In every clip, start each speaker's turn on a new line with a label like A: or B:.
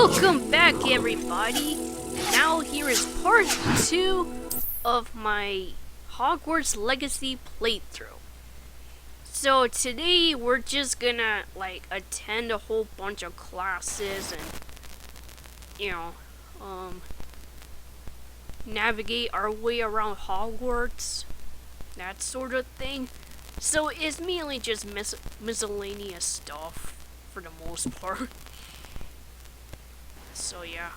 A: Welcome back, everybody. Now here is part 2 of my Hogwarts Legacy playthrough. So today we're just gonna attend a whole bunch of classes and navigate our way around Hogwarts, that sort of thing. So it's mainly just miscellaneous stuff for the most part. So yeah.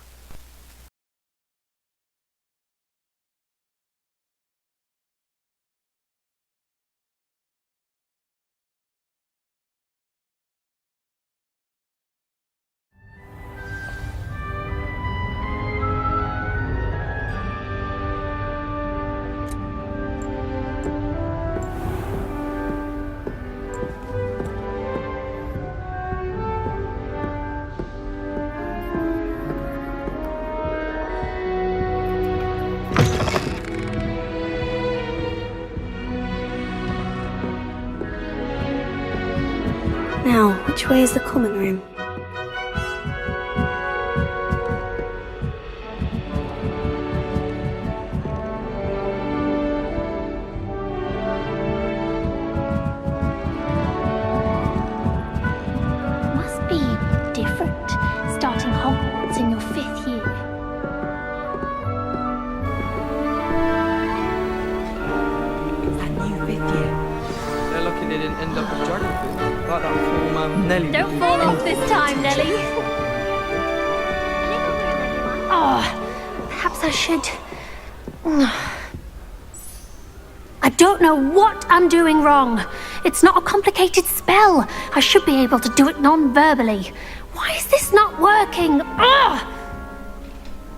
B: Now, which way is the common room?
C: Must be different, starting Hogwarts in your 5th year.
D: That new 5th year. They're lucky they didn't end up with dragon food. Like that poor Nelly.
C: Don't fall off this time, Nelly. Oh, perhaps I should. I don't know what I'm doing wrong. It's not a complicated spell. I should be able to do it non-verbally. Why is this not working? Ugh!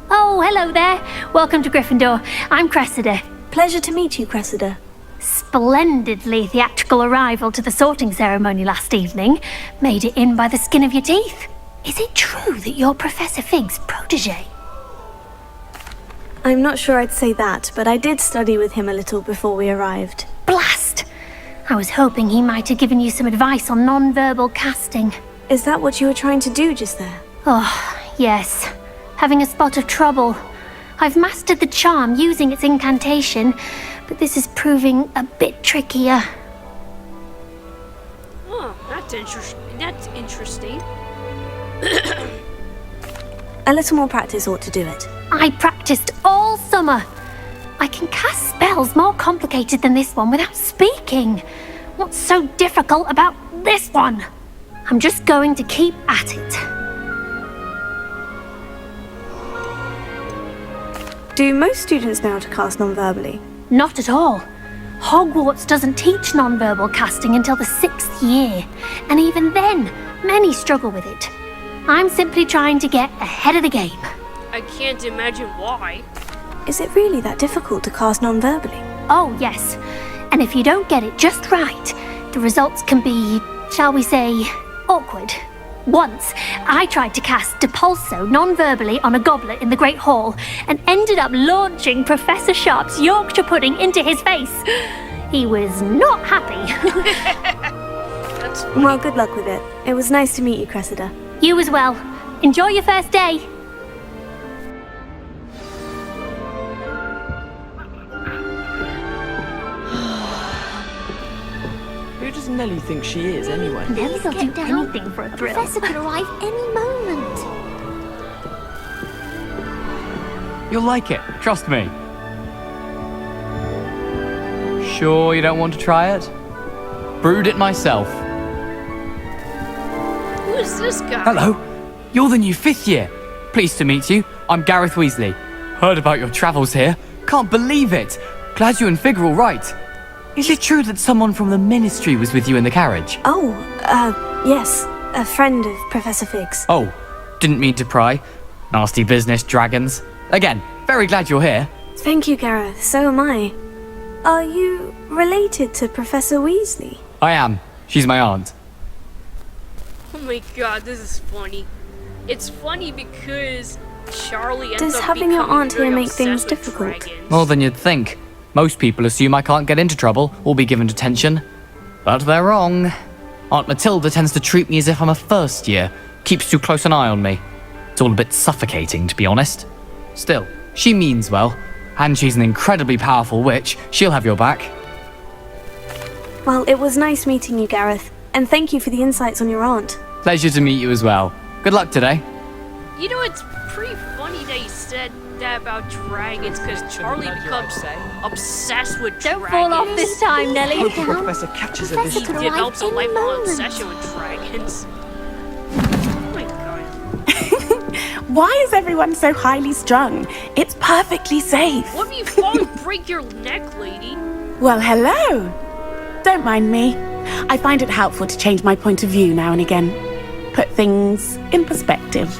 C: Oh, hello there. Welcome to Gryffindor. I'm Cressida.
B: Pleasure to meet you, Cressida.
C: Splendidly theatrical arrival to the sorting ceremony last evening. Made it in by the skin of your teeth. Is it true that you're Professor Fig's protege?
B: I'm not sure I'd say that, but I did study with him a little before we arrived.
C: Blast! I was hoping he might have given you some advice on non-verbal casting.
B: Is that what you were trying to do just there?
C: Oh, yes. Having a spot of trouble. I've mastered the charm using its incantation, but this is proving a bit trickier.
A: Oh, that's interesting.
B: A little more practice ought to do it.
C: I practiced all summer. I can cast spells more complicated than this one without speaking. What's so difficult about this one? I'm just going to keep at it.
B: Do most students know how to cast non-verbally?
C: Not at all. Hogwarts doesn't teach non-verbal casting until the 6th year, and even then, many struggle with it. I'm simply trying to get ahead of the game.
A: I can't imagine why.
B: Is it really that difficult to cast non-verbally?
C: Oh, yes. And if you don't get it just right, the results can be, shall we say, awkward. Once, I tried to cast Depulso non-verbally on a goblet in the Great Hall and ended up launching Professor Sharp's Yorkshire pudding into his face. He was not happy.
A: That's funny.
B: Well, good luck with it. It was nice to meet you, Cressida.
C: You as well. Enjoy your first day.
D: Who does Nelly think she is, anyway?
C: Nelly will do anything for a thrill.
E: Professor could arrive any moment.
F: You'll like it, trust me. Sure you don't want to try it? Brewed it myself.
A: Who is this guy?
F: Hello, you're the new 5th year. Pleased to meet you. I'm Gareth Weasley. Heard about your travels here. Can't believe it. Glad you and Fig are all right. Is it true that someone from the Ministry was with you in the carriage?
B: Oh, yes. A friend of Professor Fig's.
F: Oh, didn't mean to pry. Nasty business, dragons. Again, very glad you're here.
B: Thank you, Gareth. So am I. Are you related to Professor Weasley?
F: I am. She's my aunt.
A: Oh my god, this is funny. It's funny because Charlie ends
B: Does
A: up
B: having your
A: becoming
B: aunt
A: very
B: here make things
A: obsessed with
B: difficult?
A: dragons.
F: More than you'd think. Most people assume I can't get into trouble or be given detention. But they're wrong. Aunt Matilda tends to treat me as if I'm a first year. Keeps too close an eye on me. It's all a bit suffocating, to be honest. Still, she means well, and she's an incredibly powerful witch. She'll have your back.
B: Well, it was nice meeting you, Gareth, and thank you for the insights on your aunt.
F: Pleasure to meet you as well. Good luck today.
A: You know, it's pretty funny that you said that about dragons, because Charlie becomes obsessed with
C: Don't
A: dragons.
C: fall off this time, Nelly.
D: Hope the Professor catches her this
A: He
E: could
D: time.
A: develops a
E: arrive any
A: lifelong
E: moment.
A: obsession with dragons. Oh my god.
G: Why is everyone so highly strung? It's perfectly safe.
A: What if you fall and break your neck, lady?
G: Well, hello. Don't mind me. I find it helpful to change my point of view now and again. Put things in perspective.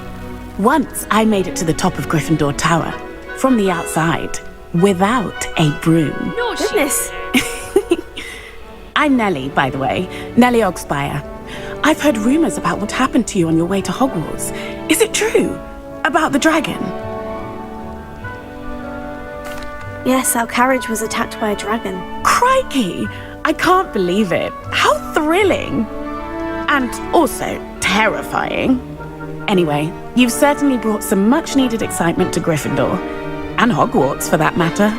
G: Once I made it to the top of Gryffindor Tower, from the outside, without a broom.
A: No,
B: Goodness.
G: I'm Nellie, by the way. Nellie Ogspire. I've heard rumours about what happened to you on your way to Hogwarts. Is it true? About the dragon?
B: Yes, our carriage was attacked by a dragon.
G: Crikey! I can't believe it. How thrilling! And also terrifying. Anyway, you've certainly brought some much-needed excitement to Gryffindor. And Hogwarts, for that matter.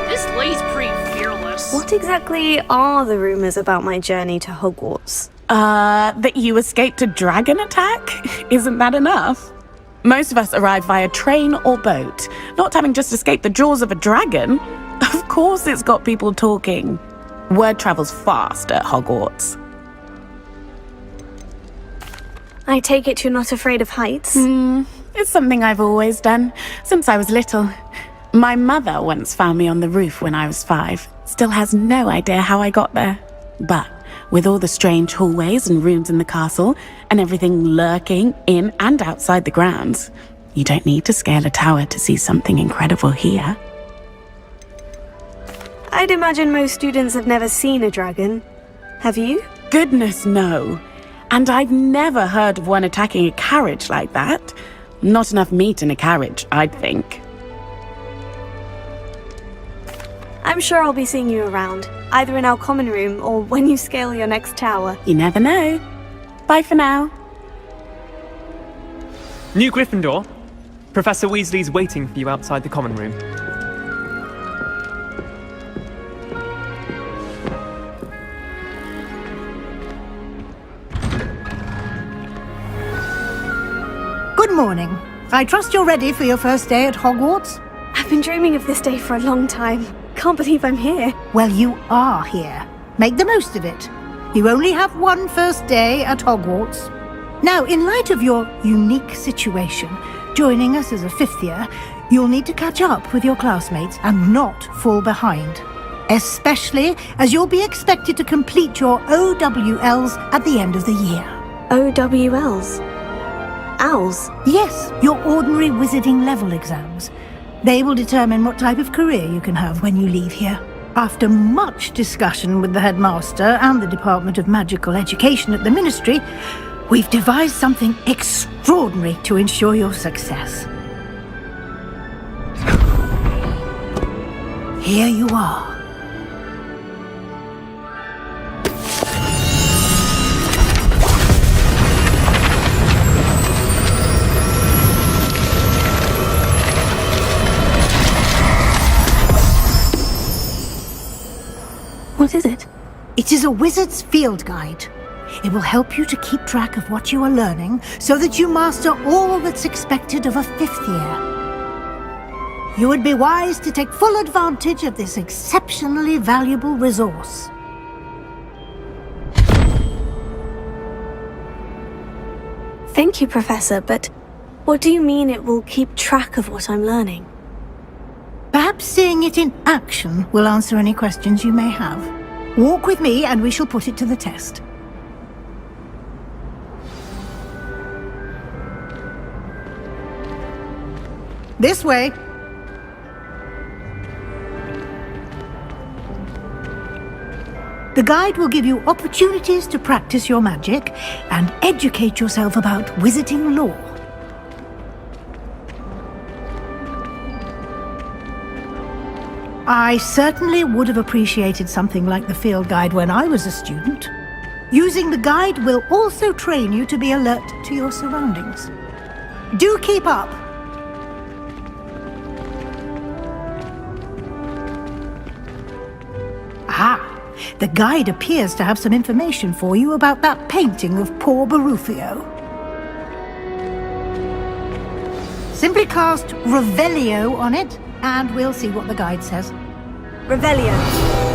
A: This lady's pretty fearless.
B: What exactly are the rumours about my journey to Hogwarts?
G: That you escaped a dragon attack? Isn't that enough? Most of us arrive via train or boat, not having just escaped the jaws of a dragon. Of course it's got people talking. Word travels fast at Hogwarts.
B: I take it you're not afraid of heights?
G: It's something I've always done, since I was little. My mother once found me on the roof when I was 5. Still has no idea how I got there. But with all the strange hallways and rooms in the castle, and everything lurking in and outside the grounds, you don't need to scale a tower to see something incredible here.
B: I'd imagine most students have never seen a dragon. Have you?
G: Goodness, no. And I've never heard of one attacking a carriage like that. Not enough meat in a carriage, I'd think.
B: I'm sure I'll be seeing you around, either in our common room or when you scale your next tower.
G: You never know. Bye for now.
H: New Gryffindor. Professor Weasley's waiting for you outside the common room.
I: Good morning. I trust you're ready for your first day at Hogwarts?
B: I've been dreaming of this day for a long time. Can't believe I'm here.
I: Well, you are here. Make the most of it. You only have one first day at Hogwarts. Now, in light of your unique situation, joining us as a 5th year, you'll need to catch up with your classmates and not fall behind. Especially as you'll be expected to complete your OWLs at the end of the year.
B: OWLs? Owls?
I: Yes, your ordinary wizarding level exams. They will determine what type of career you can have when you leave here. After much discussion with the headmaster and the Department of Magical Education at the Ministry, we've devised something extraordinary to ensure your success. Here you are.
B: What is it?
I: It is a wizard's field guide. It will help you to keep track of what you are learning so that you master all that's expected of a 5th year. You would be wise to take full advantage of this exceptionally valuable resource.
B: Thank you, Professor, but what do you mean it will keep track of what I'm learning?
I: Perhaps seeing it in action will answer any questions you may have. Walk with me and we shall put it to the test. This way. The guide will give you opportunities to practice your magic and educate yourself about wizarding lore. I certainly would have appreciated something like the field guide when I was a student. Using the guide will also train you to be alert to your surroundings. Do keep up! Ah, the guide appears to have some information for you about that painting of poor Barufio. Simply cast Revelio on it, and we'll see what the guide says.
B: Revelio.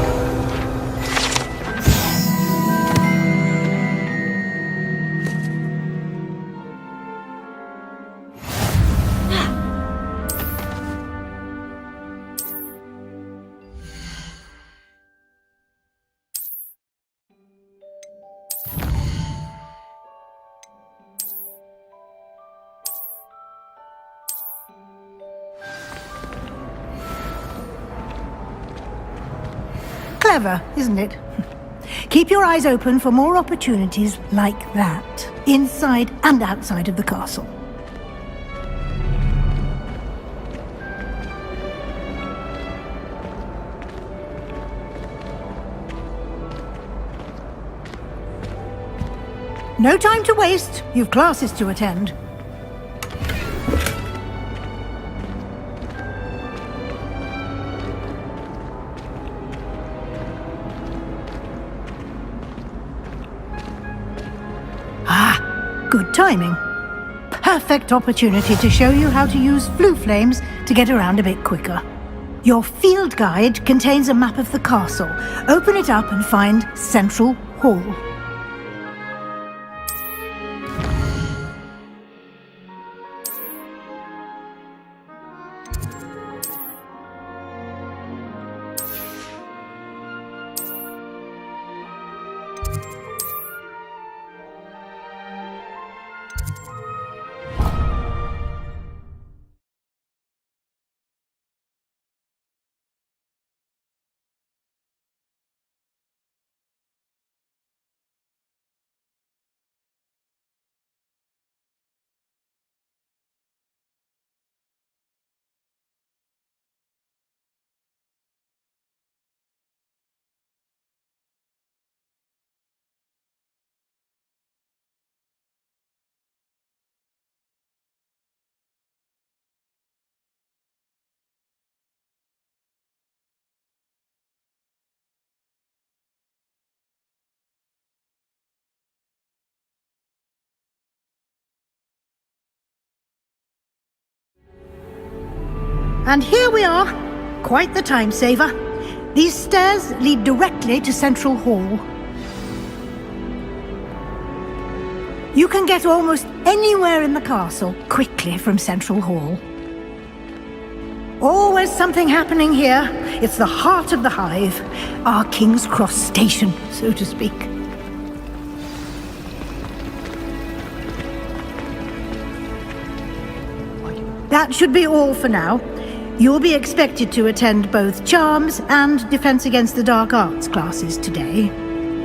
I: Clever, isn't it? Keep your eyes open for more opportunities like that, inside and outside of the castle. No time to waste. You've classes to attend. Good timing. Perfect opportunity to show you how to use flue flames to get around a bit quicker. Your field guide contains a map of the castle. Open it up and find Central Hall. And here we are. Quite the time saver. These stairs lead directly to Central Hall. You can get almost anywhere in the castle quickly from Central Hall. Always something happening here. It's the heart of the hive. Our King's Cross station, so to speak. That should be all for now. You'll be expected to attend both Charms and Defense Against the Dark Arts classes today.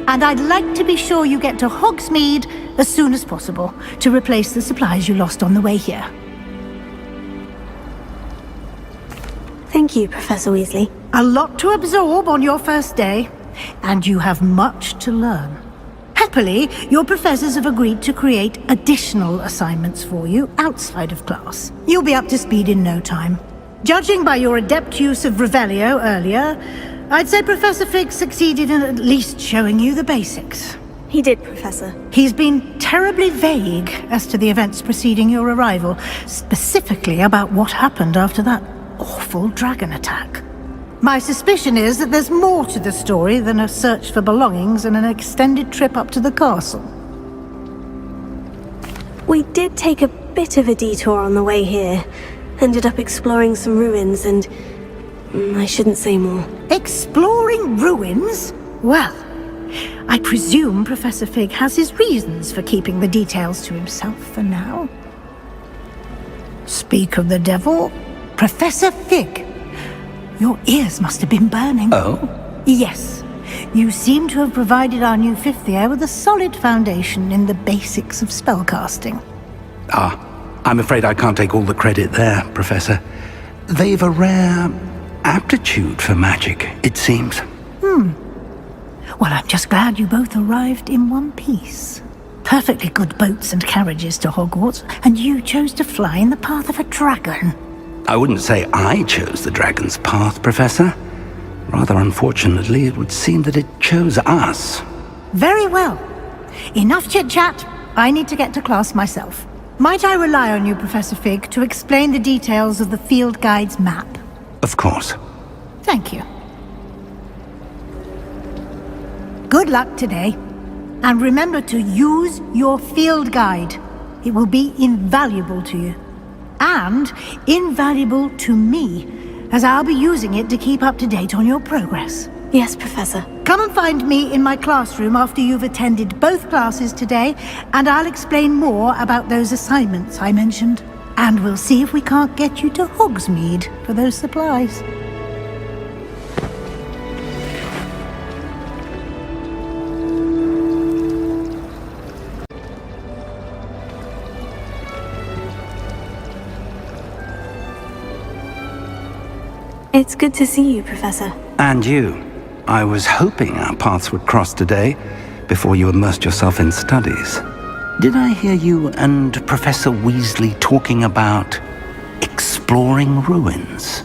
I: And I'd like to be sure you get to Hogsmeade as soon as possible to replace the supplies you lost on the way here.
B: Thank you, Professor Weasley.
I: A lot to absorb on your first day, and you have much to learn. Happily, your professors have agreed to create additional assignments for you outside of class. You'll be up to speed in no time. Judging by your adept use of Revelio earlier, I'd say Professor Fig succeeded in at least showing you the basics.
B: He did, Professor.
I: He's been terribly vague as to the events preceding your arrival, specifically about what happened after that awful dragon attack. My suspicion is that there's more to the story than a search for belongings and an extended trip up to the castle.
B: We did take a bit of a detour on the way here. Ended up exploring some ruins and... I shouldn't say more.
I: Exploring ruins? Well, I presume Professor Fig has his reasons for keeping the details to himself for now. Speak of the devil, Professor Fig. Your ears must have been burning.
J: Oh?
I: Yes. You seem to have provided our new fifth year with a solid foundation in the basics of spellcasting.
J: Ah, I'm afraid I can't take all the credit there, Professor. They've a rare aptitude for magic, it seems.
I: Well, I'm just glad you both arrived in one piece. Perfectly good boats and carriages to Hogwarts, and you chose to fly in the path of a dragon.
J: I wouldn't say I chose the dragon's path, Professor. Rather unfortunately, it would seem that it chose us.
I: Very well. Enough chit-chat. I need to get to class myself. Might I rely on you, Professor Fig, to explain the details of the field guide's map?
J: Of course.
I: Thank you. Good luck today. And remember to use your field guide. It will be invaluable to you. And invaluable to me, as I'll be using it to keep up to date on your progress.
B: Yes, Professor.
I: Come and find me in my classroom after you've attended both classes today, and I'll explain more about those assignments I mentioned. And we'll see if we can't get you to Hogsmeade for those supplies.
B: It's good to see you, Professor.
J: And you. I was hoping our paths would cross today, before you immersed yourself in studies. Did I hear you and Professor Weasley talking about exploring ruins?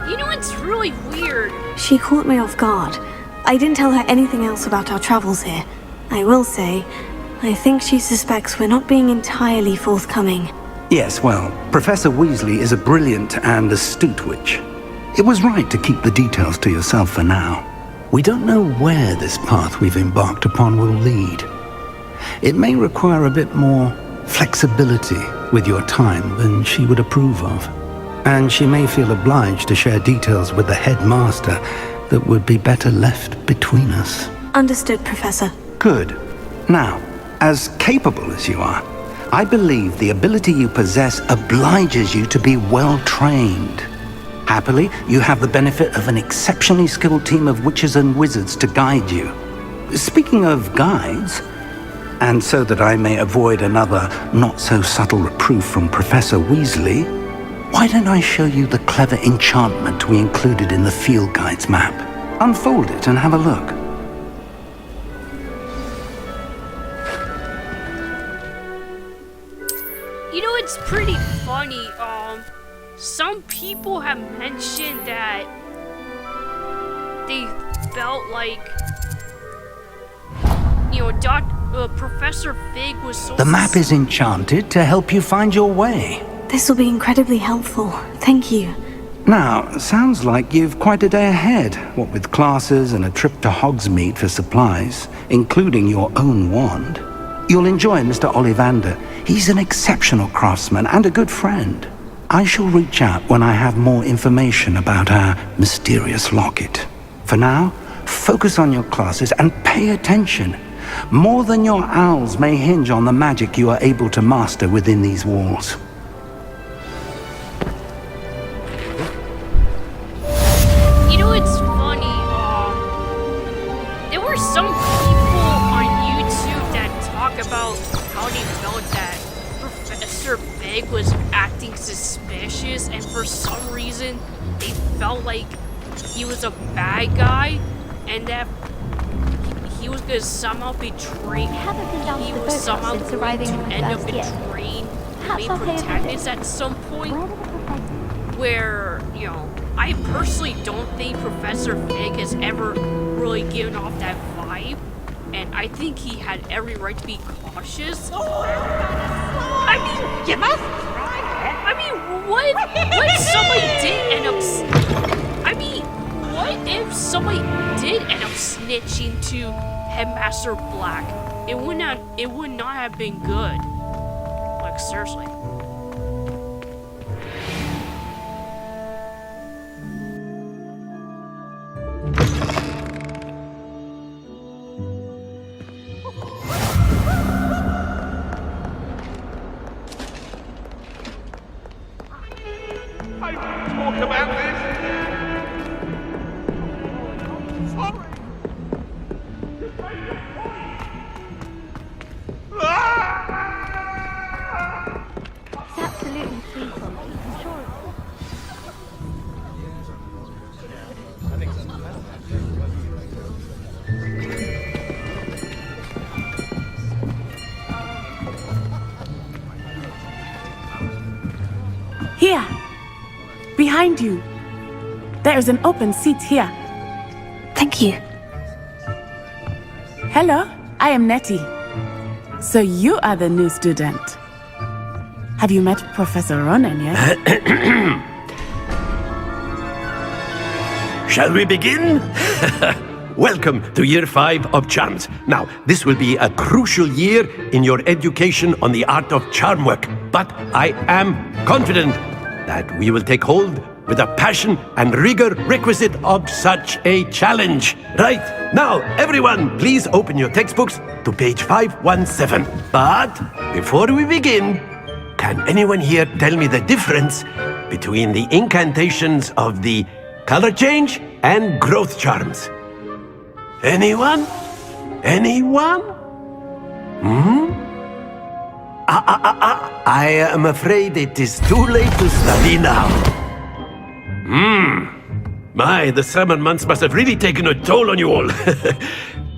A: You know, it's really weird.
B: She caught me off guard. I didn't tell her anything else about our travels here. I will say, I think she suspects we're not being entirely forthcoming.
J: Yes, well, Professor Weasley is a brilliant and astute witch. It was right to keep the details to yourself for now. We don't know where this path we've embarked upon will lead. It may require a bit more flexibility with your time than she would approve of. And she may feel obliged to share details with the headmaster that would be better left between us.
B: Understood, Professor.
J: Good. Now, as capable as you are, I believe the ability you possess obliges you to be well trained. Happily, you have the benefit of an exceptionally skilled team of witches and wizards to guide you. Speaking of guides, and so that I may avoid another not-so-subtle reproof from Professor Weasley, why don't I show you the clever enchantment we included in the field guide's map? Unfold it and have a look.
A: You know, it's pretty funny. Some people have mentioned that they felt like, you know, Professor Fig was so...
J: The map is enchanted to help you find your way.
B: This will be incredibly helpful. Thank you.
J: Now, sounds like you've quite a day ahead, what with classes and a trip to Hogsmeade for supplies, including your own wand. You'll enjoy Mr. Ollivander. He's an exceptional craftsman and a good friend. I shall reach out when I have more information about our mysterious locket. For now, focus on your classes and pay attention. More than your owls may hinge on the magic you are able to master within these walls.
A: You know, it's funny, there were some people on YouTube that talk about how they felt that Professor Fig was acting suspicious, and for some reason they felt like he was a bad guy, and that he was gonna somehow betray. He was somehow going to end up betraying the main protagonist at some point. Where, you know, I personally don't think Professor Fig has ever really given off that vibe, and I think he had every right to be cautious. I mean, you must try it. I mean, what if somebody did end up? I mean, what if somebody did end up snitching to Headmaster Black? It would not have been good. Like, seriously.
K: Talk about this. Sorry.
G: behind you. There is an open seat here.
B: Thank you.
G: Hello, I am Nettie. So you are the new student. Have you met Professor Ronan yet?
L: Shall we begin? Welcome to Year 5 of Charms. Now, this will be a crucial year in your education on the art of charm work. But I am confident that we will take hold with the passion and rigor requisite of such a challenge. Right, now, everyone, please open your textbooks to page 517. But before we begin, can anyone here tell me the difference between the incantations of the color change and growth charms? Anyone? Anyone? I am afraid it is too late to study now. My, the summer months must have really taken a toll on you all.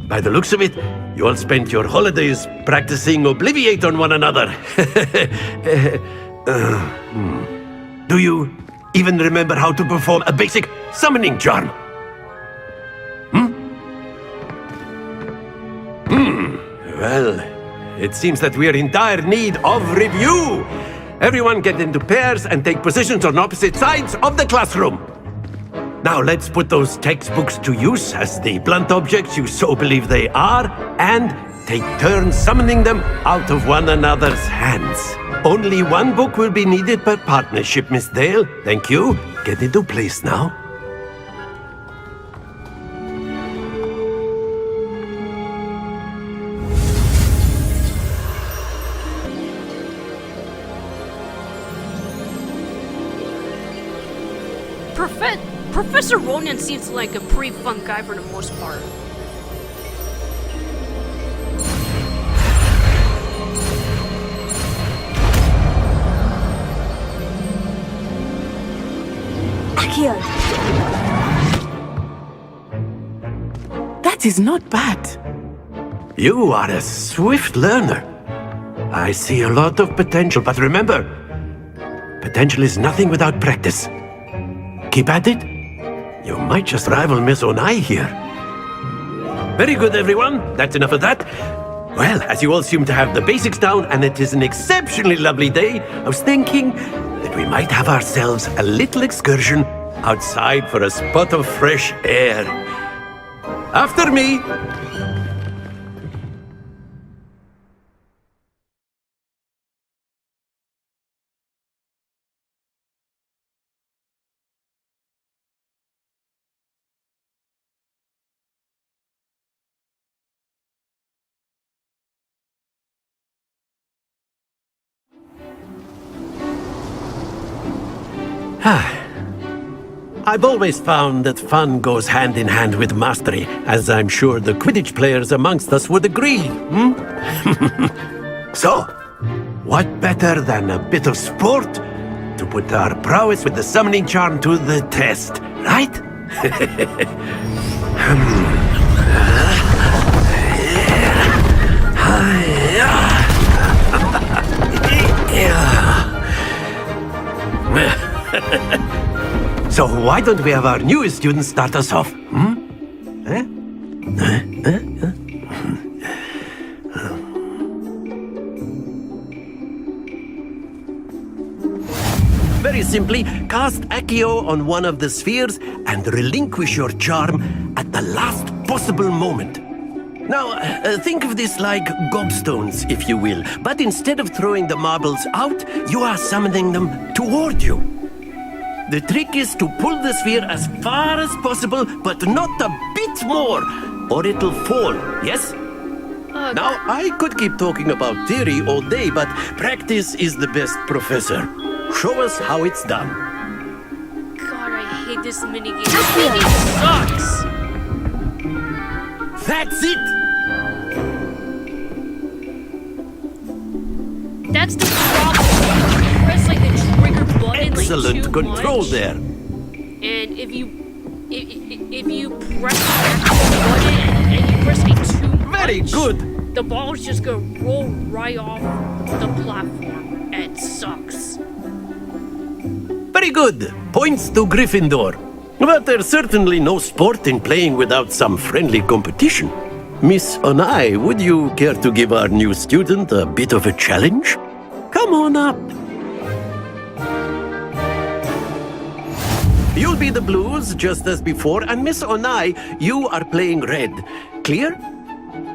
L: By the looks of it, you all spent your holidays practicing Obliviate on one another. Do you even remember how to perform a basic summoning charm? Well, it seems that we are in dire need of review. Everyone get into pairs and take positions on opposite sides of the classroom. Now let's put those textbooks to use as the blunt objects you so believe they are, and take turns summoning them out of one another's hands. Only one book will be needed per partnership, Miss Dale. Thank you. Get into place now.
A: Professor Ronan seems like a pretty fun guy for the most part.
B: Akio.
G: That is not bad.
L: You are a swift learner. I see a lot of potential, but remember, potential is nothing without practice. Keep at it. You might just rival Miss Onai here. Very good, everyone. That's enough of that. Well, as you all seem to have the basics down, and it is an exceptionally lovely day, I was thinking that we might have ourselves a little excursion outside for a spot of fresh air. After me. I've always found that fun goes hand in hand with mastery, as I'm sure the Quidditch players amongst us would agree. So, what better than a bit of sport to put our prowess with the summoning charm to the test, right? So why don't we have our newest student start us off? Very simply, cast Accio on one of the spheres and relinquish your charm at the last possible moment. Now, think of this like gobstones, if you will, but instead of throwing the marbles out, you are summoning them toward you. The trick is to pull the sphere as far as possible, but not a bit more, or it'll fall, yes? Now, I could keep talking about theory all day, but practice is the best professor. Show us how it's done.
A: God, I hate this minigame. This minigame sucks!
L: That's it!
A: That's the problem. You press like the trigger button
L: Excellent
A: like too
L: control
A: much.
L: there.
A: And if you press the button and you press it too much,
L: Very good.
A: the ball's just gonna roll right off the platform. And it sucks.
L: Very good. Points to Gryffindor. But there's certainly no sport in playing without some friendly competition. Miss Onai, would you care to give our new student a bit of a challenge? Come on up. You'll be the blues, just as before, and Miss Onai, you are playing red. Clear?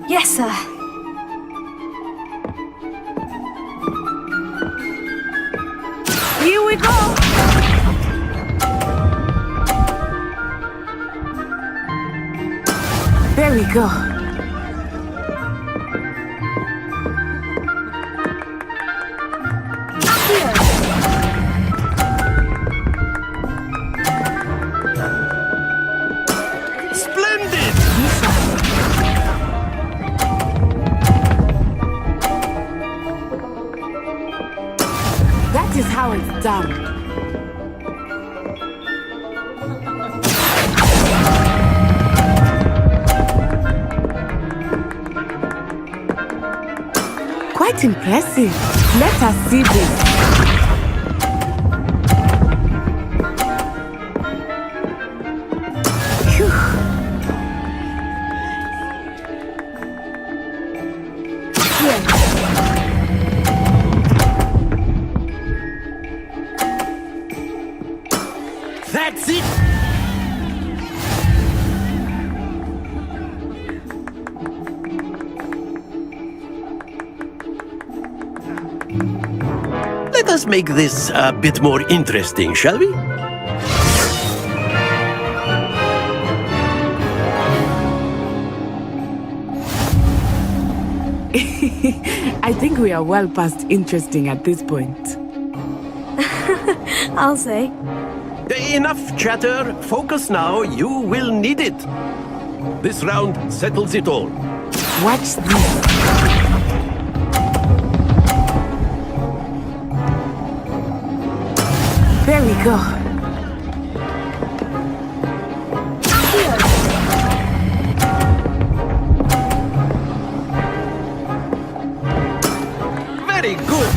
B: Yes, sir.
G: Here we go! There we go.
L: Splendid!
G: That is how it's done. Quite impressive. Let us see this. Phew. Here.
L: That's it! Let us make this a bit more interesting, shall we?
G: I think we are well past interesting at this point.
B: I'll say.
L: Enough chatter. Focus now. You will need it. This round settles it all.
G: Watch this. There we go.
L: Very good.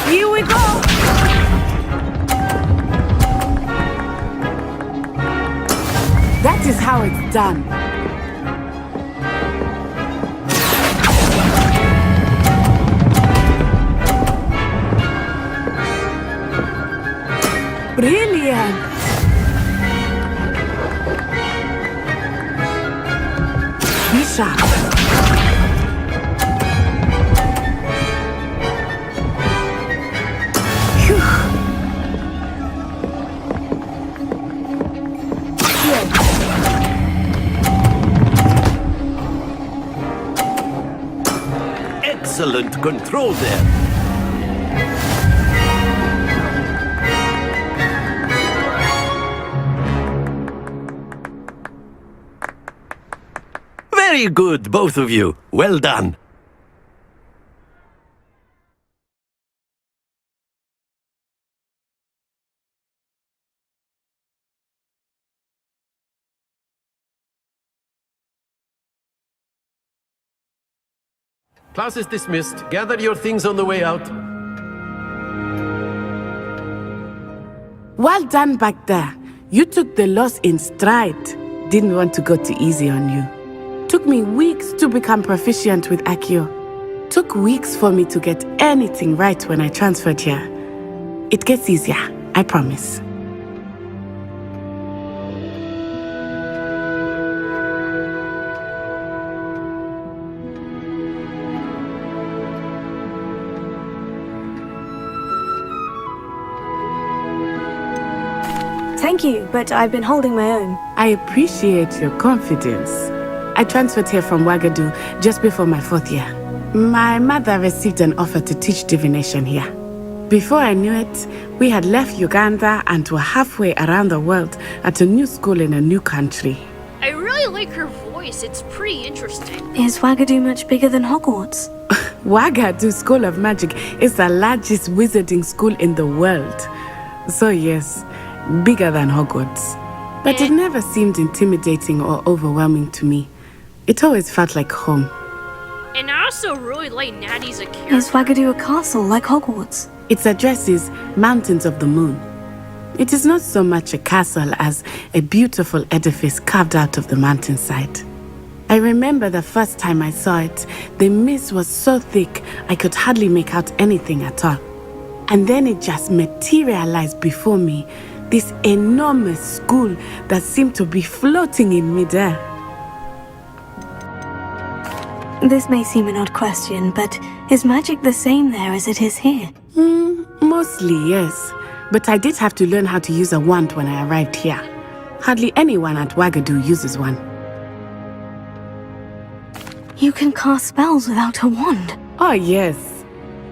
G: Here we go. That is how it's done. Brilliant! Be sharp. Phew. Here.
L: Excellent control there. Very good, both of you. Well done. Class is dismissed. Gather your things on the way out.
G: Well done back there. You took the loss in stride. Didn't want to go too easy on you. Took me weeks to become proficient with Accio. Took weeks for me to get anything right when I transferred here. It gets easier, I promise.
B: Thank you, but I've been holding my own.
G: I appreciate your confidence. I transferred here from Wagadu just before my 4th year. My mother received an offer to teach divination here. Before I knew it, we had left Uganda and were halfway around the world at a new school in a new country.
A: I really like her voice. It's pretty interesting.
B: Is Wagadu much bigger than Hogwarts?
G: Wagadu School of Magic is the largest wizarding school in the world. So yes, bigger than Hogwarts. But it never seemed intimidating or overwhelming to me. It always felt like home.
A: And I also really like Natty's a character.
B: Is Wagadu a castle like Hogwarts?
G: Its address is Mountains of the Moon. It is not so much a castle as a beautiful edifice carved out of the mountainside. I remember the first time I saw it, the mist was so thick I could hardly make out anything at all. And then it just materialized before me, this enormous school that seemed to be floating in midair.
B: This may seem an odd question, but is magic the same there as it is here?
G: Mostly, yes. But I did have to learn how to use a wand when I arrived here. Hardly anyone at Wagadu uses one.
B: You can cast spells without a wand?
G: Oh, yes.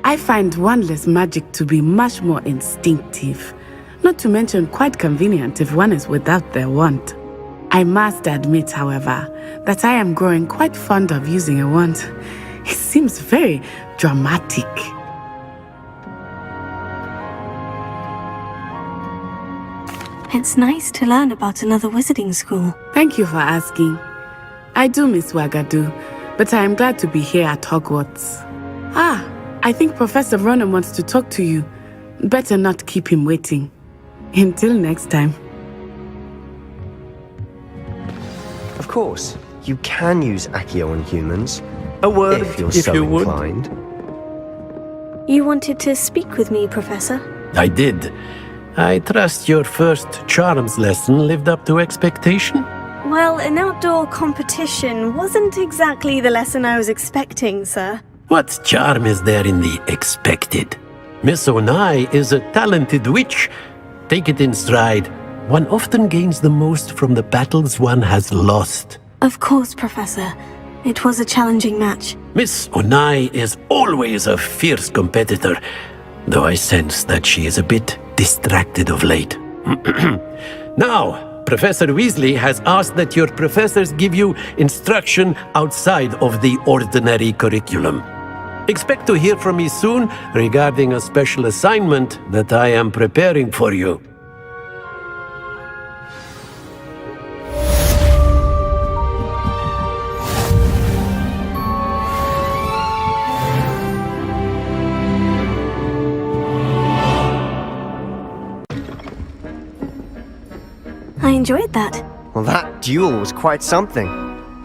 G: I find wandless magic to be much more instinctive. Not to mention quite convenient if one is without their wand. I must admit, however, that I am growing quite fond of using a wand. It seems very dramatic.
B: It's nice to learn about another wizarding school.
G: Thank you for asking. I do miss Wagadu, but I am glad to be here at Hogwarts. I think Professor Ronan wants to talk to you. Better not keep him waiting. Until next time.
M: Of course, you can use Accio on humans. A word if you're so inclined.
B: You wanted to speak with me, Professor?
L: I did. I trust your first charms lesson lived up to expectation?
B: Well, an outdoor competition wasn't exactly the lesson I was expecting, sir.
L: What charm is there in the expected? Miss Onai is a talented witch. Take it in stride. One often gains the most from the battles one has lost.
B: Of course, Professor. It was a challenging match.
L: Miss Onai is always a fierce competitor, though I sense that she is a bit distracted of late. Now, Professor Weasley has asked that your professors give you instruction outside of the ordinary curriculum. Expect to hear from me soon regarding a special assignment that I am preparing for you.
B: I enjoyed that.
M: Well, that duel was quite something.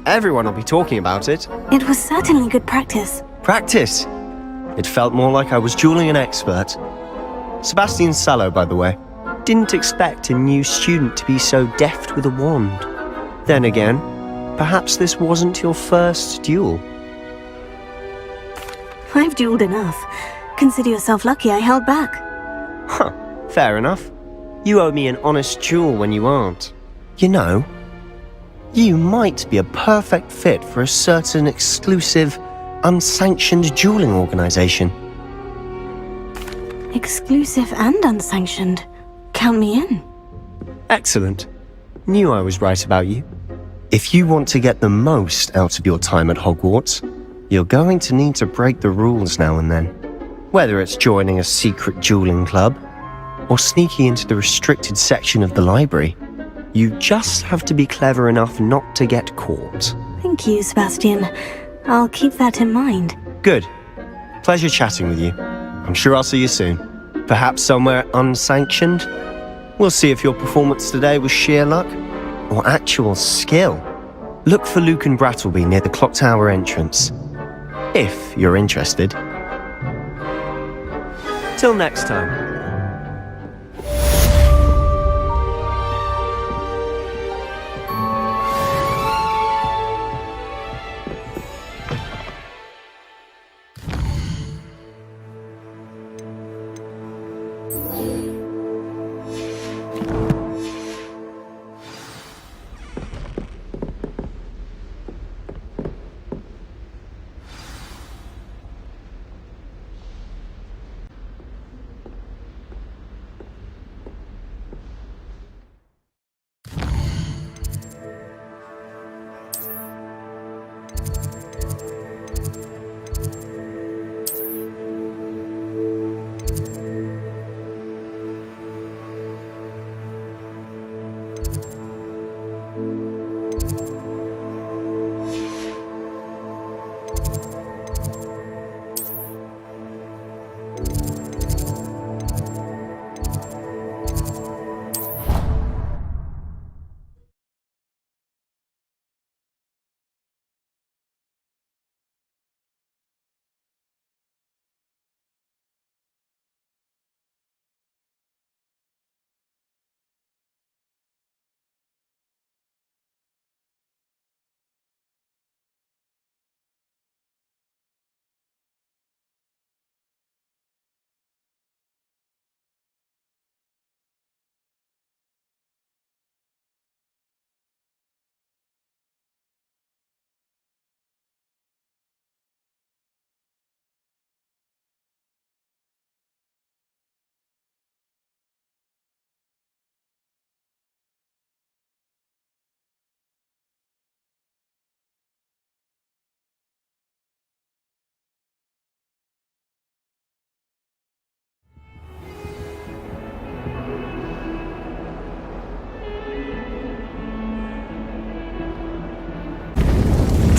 M: Everyone will be talking about it.
B: It was certainly good practice.
M: Practice? It felt more like I was dueling an expert. Sebastian Sallow, by the way. Didn't expect a new student to be so deft with a wand. Then again, perhaps this wasn't your first duel.
B: I've dueled enough. Consider yourself lucky I held back.
M: Huh, fair enough. You owe me an honest duel when you aren't. You know, you might be a perfect fit for a certain exclusive, unsanctioned dueling organization.
B: Exclusive and unsanctioned. Count me in.
M: Excellent. Knew I was right about you. If you want to get the most out of your time at Hogwarts, you're going to need to break the rules now and then. Whether it's joining a secret dueling club, or sneaking into the restricted section of the library, you just have to be clever enough not to get caught.
B: Thank you, Sebastian. I'll keep that in mind.
M: Good. Pleasure chatting with you. I'm sure I'll see you soon. Perhaps somewhere unsanctioned? We'll see if your performance today was sheer luck or actual skill. Look for Luke and Brattleby near the clock tower entrance. If you're interested. Till next time.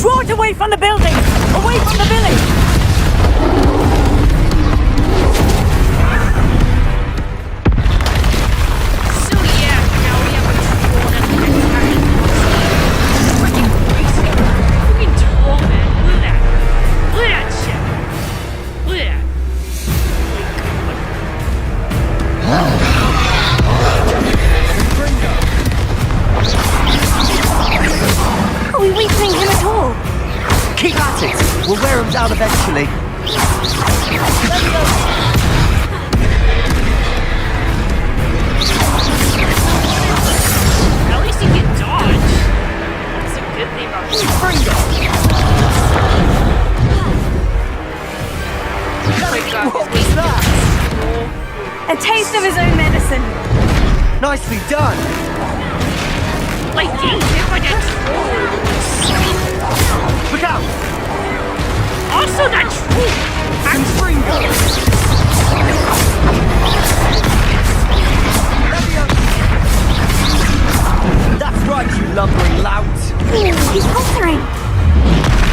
N: Draw it away from the building! Away from the village!
A: So yeah, now we have a troll that's attacking. Freaking crazy. Freaking troll, man. Look at that. Look at that shit. Look at that.
B: Are we weakening him at all?
O: Keep at it! We'll wear him down eventually.
A: At least he can dodge. That's a good thing about him. Oh my god,
O: What was that?
B: A taste of his own medicine.
O: Nicely done.
A: Like getting hit by that troll.
O: Look out!
A: Also that troll.
O: That's right, you lumbering lout.
B: He's faltering.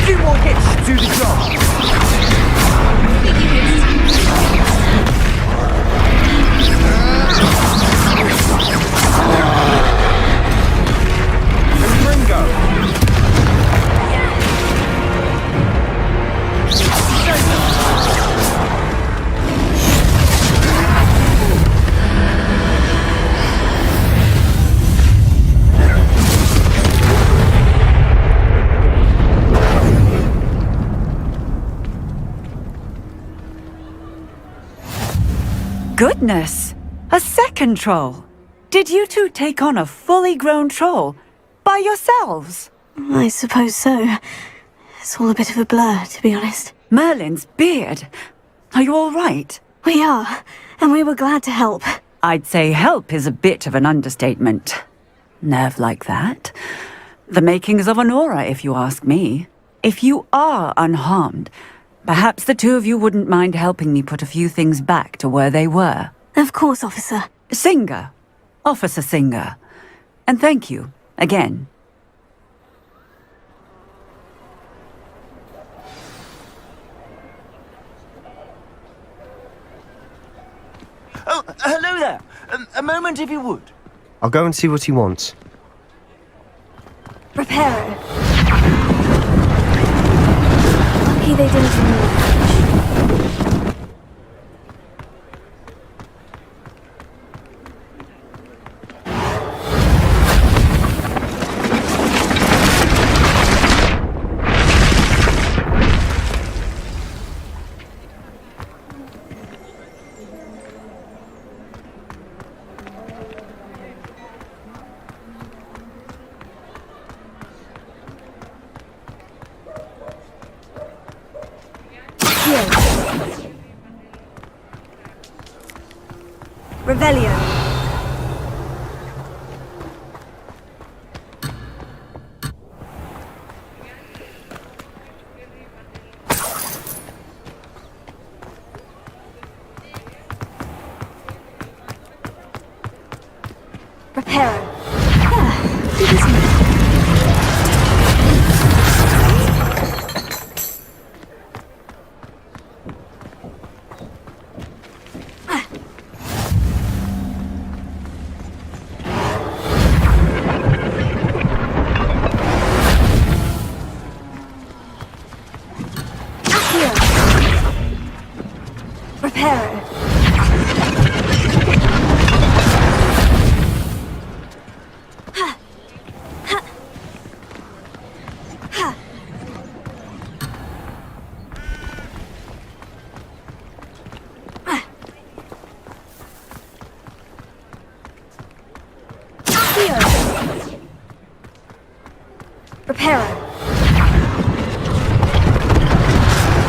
O: Few more hits should do the job. Ringo.
N: Goodness! A second troll! Did you two take on a fully grown troll? By yourselves?
B: I suppose so. It's all a bit of a blur, to be honest.
N: Merlin's beard! Are you all right?
B: We are, and we were glad to help.
N: I'd say help is a bit of an understatement. Nerve like that. The makings of an aura, if you ask me. If you are unharmed, perhaps the two of you wouldn't mind helping me put a few things back to where they were.
B: Of course, officer.
N: Singer. Officer Singer. And thank you, again.
O: Oh, hello there. A moment if you would.
M: I'll go and see what he wants.
B: Reparo. Lucky they didn't remove. Revelio. Reparo. It is me.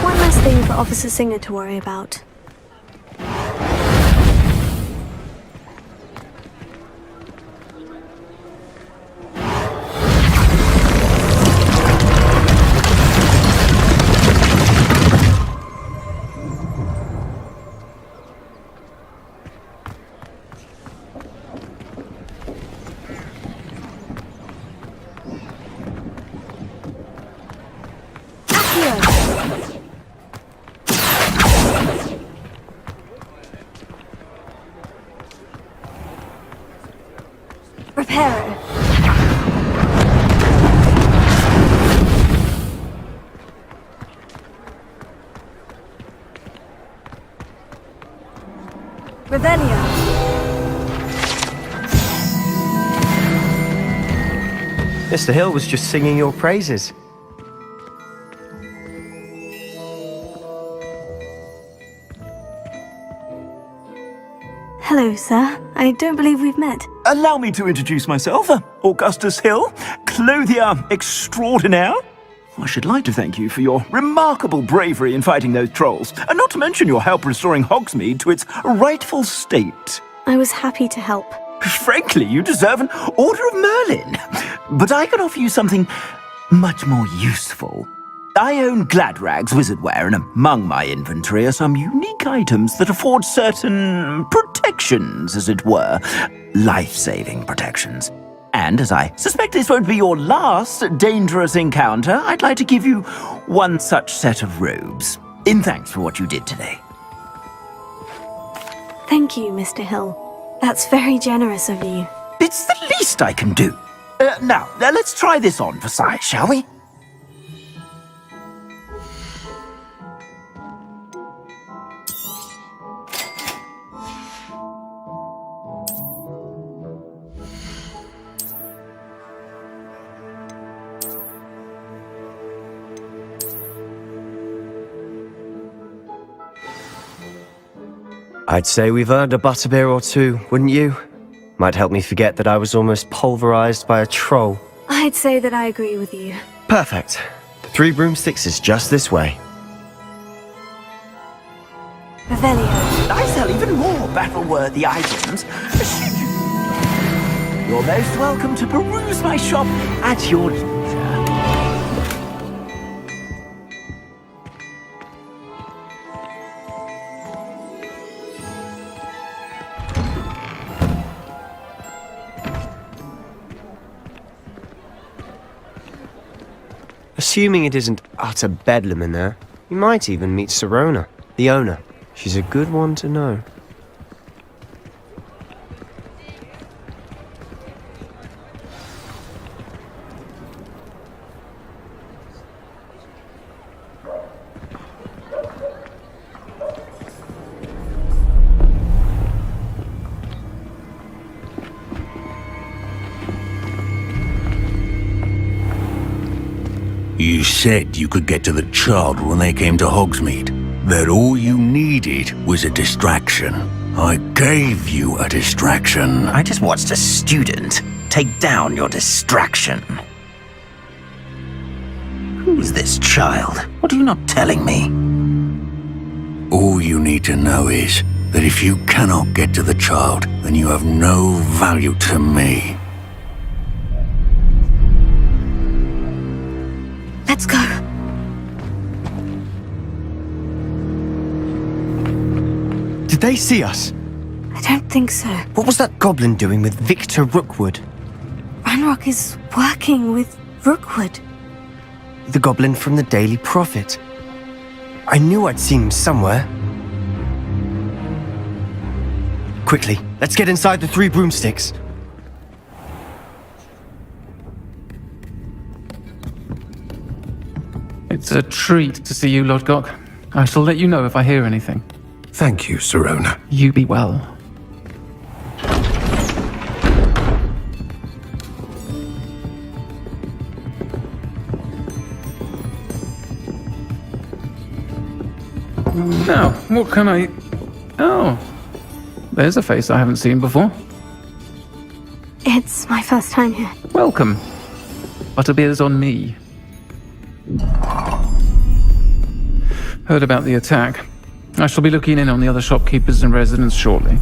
B: One less thing for Officer Singer to worry about. Revelio.
M: Mr. Hill was just singing your praises.
B: Hello, sir. I don't believe we've met.
O: Allow me to introduce myself, Augustus Hill, clothier extraordinaire. I should like to thank you for your remarkable bravery in fighting those trolls, and not to mention your help restoring Hogsmeade to its rightful state.
B: I was happy to help.
O: Frankly, you deserve an Order of Merlin. But I can offer you something much more useful. I own Gladrag's wizardware, and among my inventory are some unique items that afford certain protections, as it were. Life-saving protections. And as I suspect this won't be your last dangerous encounter, I'd like to give you one such set of robes, in thanks for what you did today.
B: Thank you, Mr. Hill. That's very generous of you.
O: It's the least I can do. Now, let's try this on for size, shall we?
M: I'd say we've earned a butterbeer or two, wouldn't you? Might help me forget that I was almost pulverized by a troll.
B: I'd say that I agree with you.
M: Perfect. The 3 broomsticks is just this way.
B: Revelio.
O: I sell even more battle-worthy items. You're most welcome to peruse my shop at your leisure.
M: Assuming it isn't utter bedlam in there, you might even meet Sirona, the owner. She's a good one to know.
P: You said you could get to the child when they came to Hogsmeade. That all you needed was a distraction. I gave you a distraction.
O: I just watched a student take down your distraction. Who's this child? What are you not telling me?
P: All you need to know is that if you cannot get to the child, then you have no value to me.
B: Let's go.
M: Did they see us?
B: I don't think so.
M: What was that goblin doing with Victor Rookwood?
B: Ranrock is working with Rookwood.
M: The goblin from the Daily Prophet. I knew I'd seen him somewhere. Quickly, let's get inside the 3 broomsticks.
Q: It's a treat to see you, Lodgok. I shall let you know if I hear anything.
L: Thank you, Sirona.
Q: You be well. Now, what can I... Oh, there's a face I haven't seen before.
B: It's my first time here.
Q: Welcome. Butterbeer's on me. Heard about the attack. I shall be looking in on the other shopkeepers and residents shortly.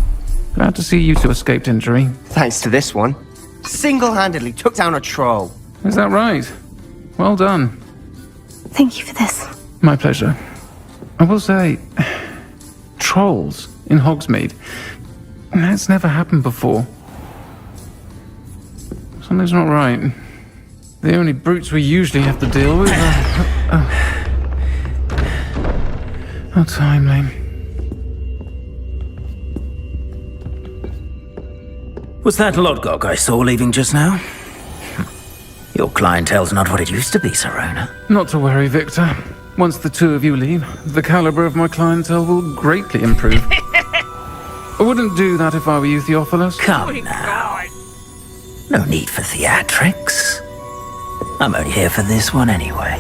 Q: Glad to see you two escaped injury.
M: Thanks to this one. Single-handedly took down a troll.
Q: Is that right? Well done.
B: Thank you for this.
Q: My pleasure. I will say, trolls in Hogsmeade. That's never happened before. Something's not right. The only brutes we usually have to deal with are... How timely.
O: Was that Lodgok I saw leaving just now? Your clientele's not what it used to be, Sirona.
Q: Not to worry, Victor. Once the 2 of you leave, the caliber of my clientele will greatly improve. I wouldn't do that if I were you, Theophilus.
O: Come now. No need for theatrics. I'm only here for this one anyway.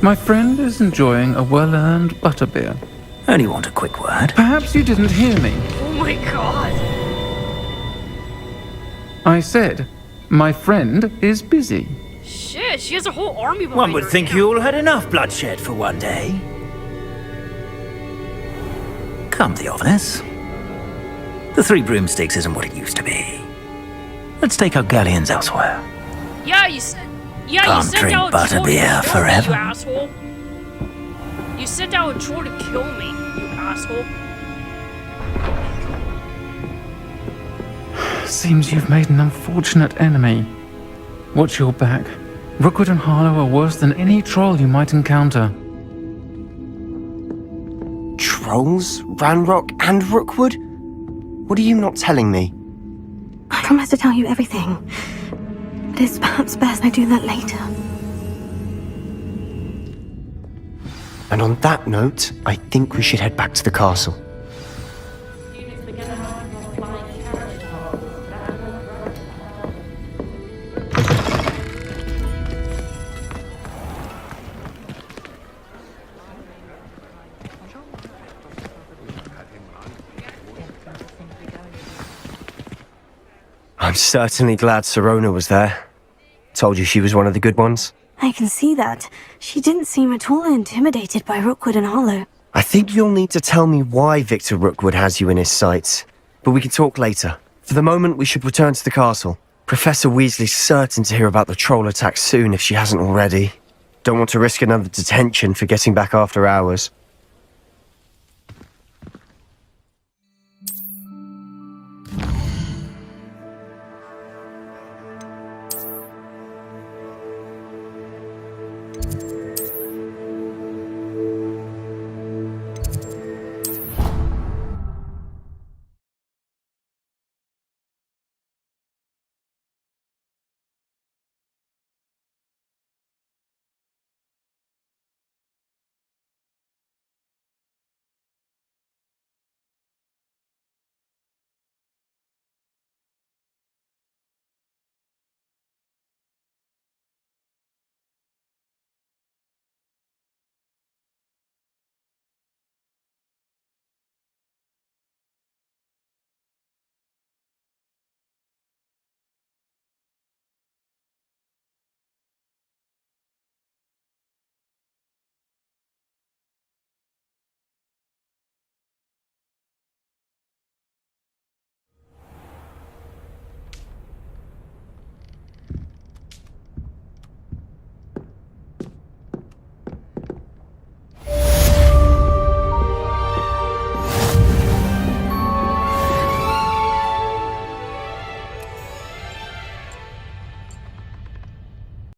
Q: My friend is enjoying a well-earned butterbeer.
O: Only want a quick word.
Q: Perhaps you didn't hear me.
A: Oh my god.
Q: I said, my friend is busy.
A: Shit, she has a whole army behind
O: One would
A: her
O: think
A: now.
O: you all had enough bloodshed for one day. Come, Theophilus. The Three Broomsticks isn't what it used to be. Let's take our galleons elsewhere.
A: Yeah, you said. Yeah,
O: Can't
A: you said
O: drink
A: that would
O: butterbeer
A: kill
O: forever.
A: Me, you asshole. You said that would try to kill me, you asshole.
Q: Seems you've made an unfortunate enemy. Watch your back. Rookwood and Harlow are worse than any troll you might encounter.
M: Trolls? Ranrock and Rookwood? What are you not telling me?
B: I promise to tell you everything. But it's perhaps best I do that later.
M: And on that note, I think we should head back to the castle. I'm certainly glad Sirona was there. Told you she was one of the good ones.
B: I can see that. She didn't seem at all intimidated by Rookwood and Harlow.
M: I think you'll need to tell me why Victor Rookwood has you in his sights. But we can talk later. For the moment, we should return to the castle. Professor Weasley's certain to hear about the troll attack soon if she hasn't already. Don't want to risk another detention for getting back after hours.